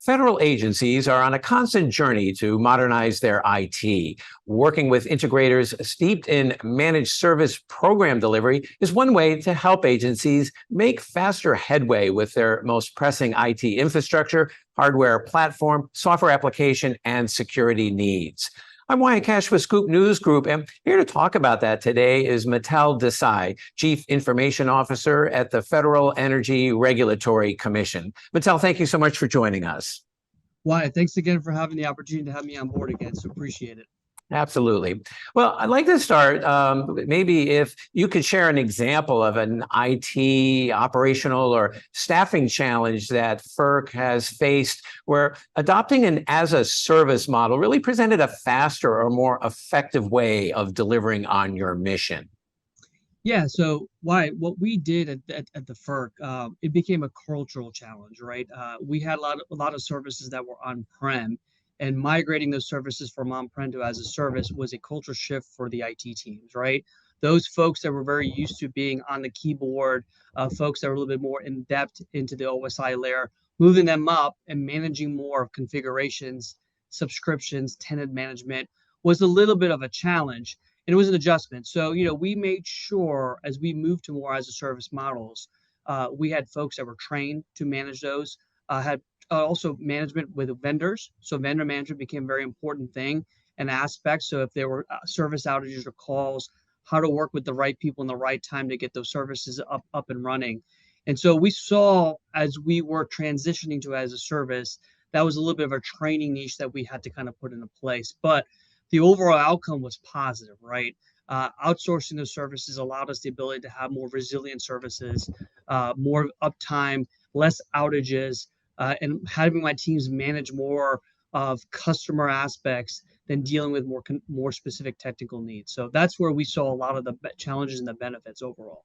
Federal agencies are on a constant journey to modernize their IT. Working with integrators steeped in managed service program delivery is one way to help agencies make faster headway with their most pressing IT infrastructure, hardware platform, software application, and security needs. I'm Wyatt Cash with Scoop News Group, and here to talk about that today is Mittal Desai, Chief Information Officer at the Federal Energy Regulatory Commission. Mittal, thank you so much for joining us. Wyatt, thanks again for having the opportunity to have me on board again, so appreciate it. Absolutely. Well, I'd like to start, maybe if you could share an example of an IT operational or staffing challenge that FERC has faced where adopting an as-a-service model really presented a faster or more effective way of delivering on your mission. Yeah, so Wyatt, what we did at the FERC, it became a cultural challenge, right? We had a lot of services that were on-prem, and migrating those services from on-prem to as a service was a culture shift for the IT teams, right? Those folks that were very used to being on the keyboard, folks that were a little bit more in depth into the OSI layer, moving them up and managing more of configurations, subscriptions, tenant management was a little bit of a challenge. And it was an adjustment. So, we made sure as we moved to more as a service models, we had folks that were trained to manage those, had also management with vendors. So vendor management became a very important thing and aspect. So if there were service outages or calls, how to work with the right people in the right time to get those services up and running. And so we saw as we were transitioning to as a service, that was a little bit of a training niche that we had to kind of put into place. But the overall outcome was positive, right? Outsourcing those services allowed us the ability to have more resilient services, more uptime, less outages, and having my teams manage more of customer aspects than dealing with more specific technical needs. So that's where we saw a lot of the challenges and the benefits overall.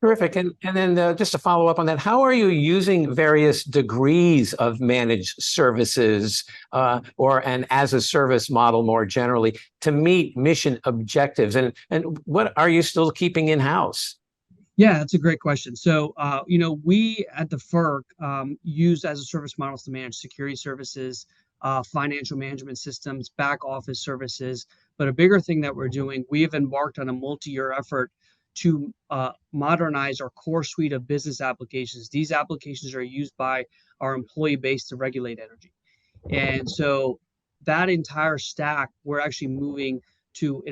Terrific. And then just to follow up on that, how are you using various degrees of managed services or an as-a-service model more generally to meet mission objectives? And what are you still keeping in-house? Yeah, that's a great question. So, we at the FERC use as-a-service models to manage security services, financial management systems, back office services. But a bigger thing that we're doing, we have embarked on a multi-year effort to modernize our core suite of business applications. These applications are used by our employee base to regulate energy. And so that entire stack, we're actually moving to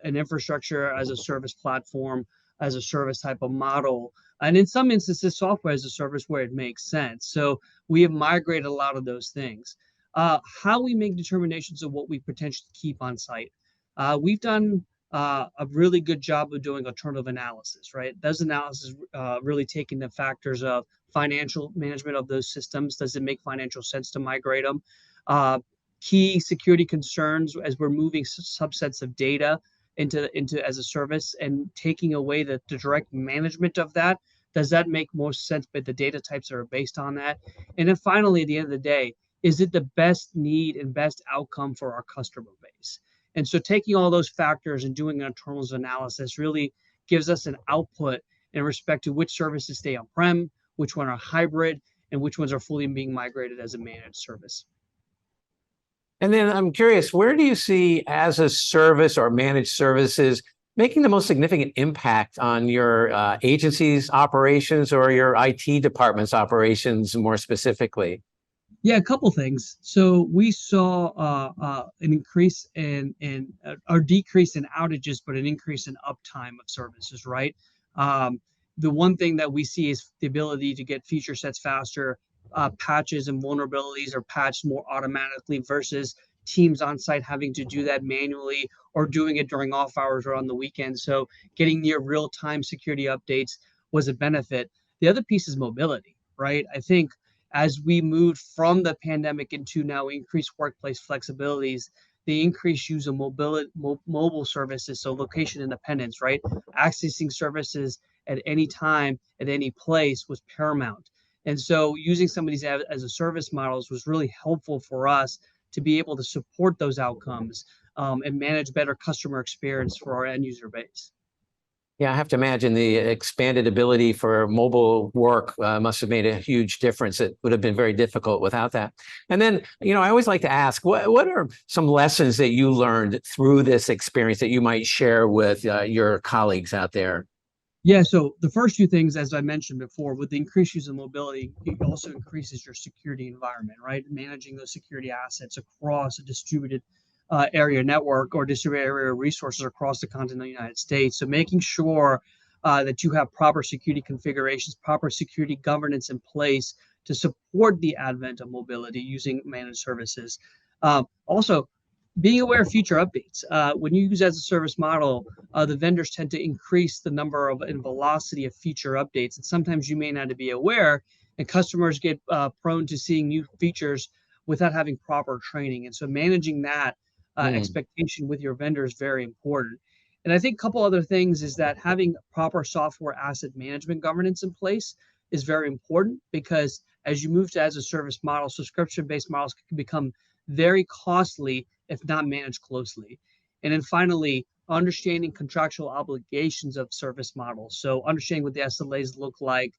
an infrastructure as a service platform, as a service type of model. And in some instances, software as a service where it makes sense. So we have migrated a lot of those things. How we make determinations of what we potentially keep on site. We've done a really good job of doing alternative analysis, right? Those analysis really taking the factors of financial management of those systems. Does it make financial sense to migrate them? Key security concerns as we're moving subsets of data into as a service and taking away the direct management of that. Does that make more sense with the data types that are based on that? And then finally, at the end of the day, is it the best need and best outcome for our customer base? And so taking all those factors and doing an internal analysis really gives us an output in respect to which services stay on-prem, which one are hybrid, and which ones are fully being migrated as a managed service. And then I'm curious, where do you see as a service or managed services making the most significant impact on your agency's operations or your IT department's operations more specifically? Yeah, a couple things. So we saw an increase or decrease in outages, but an increase in uptime of services, right? The one thing that we see is the ability to get feature sets faster, patches and vulnerabilities are patched more automatically versus teams on site having to do that manually or doing it during off hours or on the weekend. So getting near real-time security updates was a benefit. The other piece is mobility, right? I think as we moved from the pandemic into now increased workplace flexibilities, the increased use of mobile services, so location independence, right? Accessing services at any time, at any place was paramount. And so using some of these as a service models was really helpful for us to be able to support those outcomes and manage better customer experience for our end user base. Yeah, I have to imagine the expanded ability for mobile work must have made a huge difference. It would have been very difficult without that. And then, I always like to ask, what are some lessons that you learned through this experience that you might share with your colleagues out there? Yeah, so the first few things, as I mentioned before, with the increased use of mobility, it also increases your security environment, right? Managing those security assets across a distributed area network or distributed area resources across the continental United States. So making sure that you have proper security configurations, proper security governance in place to support the advent of mobility using managed services. Also, being aware of future updates. When you use as a service model, the vendors tend to increase the number of and velocity of future updates. And sometimes you may not be aware, and customers get prone to seeing new features without having proper training. And so managing that expectation with your vendor is very important. And I think a couple other things is that having proper software asset management governance in place is very important because as you move to as a service model, subscription-based models can become very costly if not managed closely. And then finally, understanding contractual obligations of service models. So understanding what the SLAs look like.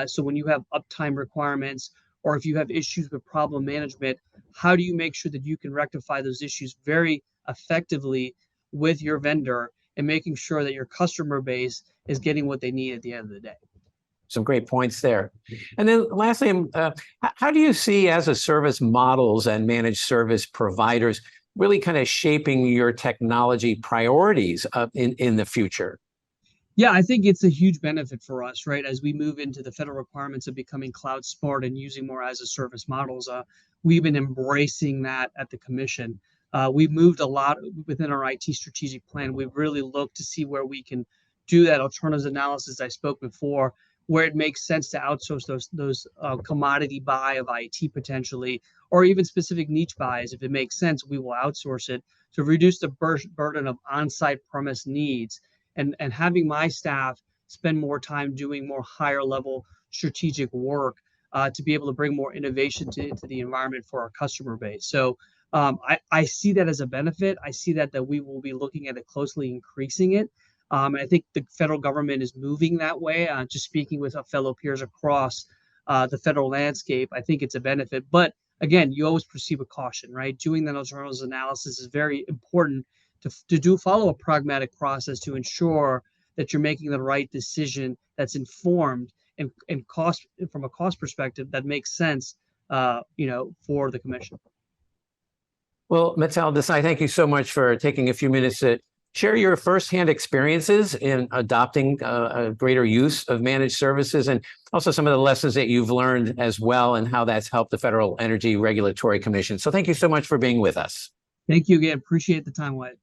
So when you have uptime requirements or if you have issues with problem management, how do you make sure that you can rectify those issues very effectively with your vendor and making sure that your customer base is getting what they need at the end of the day? Some great points there. And then lastly, how do you see as a service models and managed service providers really kind of shaping your technology priorities in the future? Yeah, I think it's a huge benefit for us, right? As we move into the federal requirements of becoming cloud smart and using more as a service models, we've been embracing that at the commission. We've moved a lot within our IT strategic plan. We've really looked to see where we can do that alternatives analysis I spoke before, where it makes sense to outsource those commodity buy of IT potentially, or even specific niche buys. If it makes sense, we will outsource it to reduce the burden of on-site premise needs and having my staff spend more time doing more higher level strategic work to be able to bring more innovation into the environment for our customer base. So I see that as a benefit. I see that we will be looking at it closely, increasing it. And I think the federal government is moving that way. Just speaking with our fellow peers across the federal landscape, I think it's a benefit. But again, you always proceed with caution, right? Doing that alternatives analysis is very important to follow a pragmatic process to ensure that you're making the right decision that's informed and cost from a cost perspective that makes sense, for the commission. Well, Mittal Desai, thank you so much for taking a few minutes to share your firsthand experiences in adopting a greater use of managed services and also some of the lessons that you've learned as well and how that's helped the Federal Energy Regulatory Commission. So thank you so much for being with us. Thank you again. Appreciate the time, Wyatt.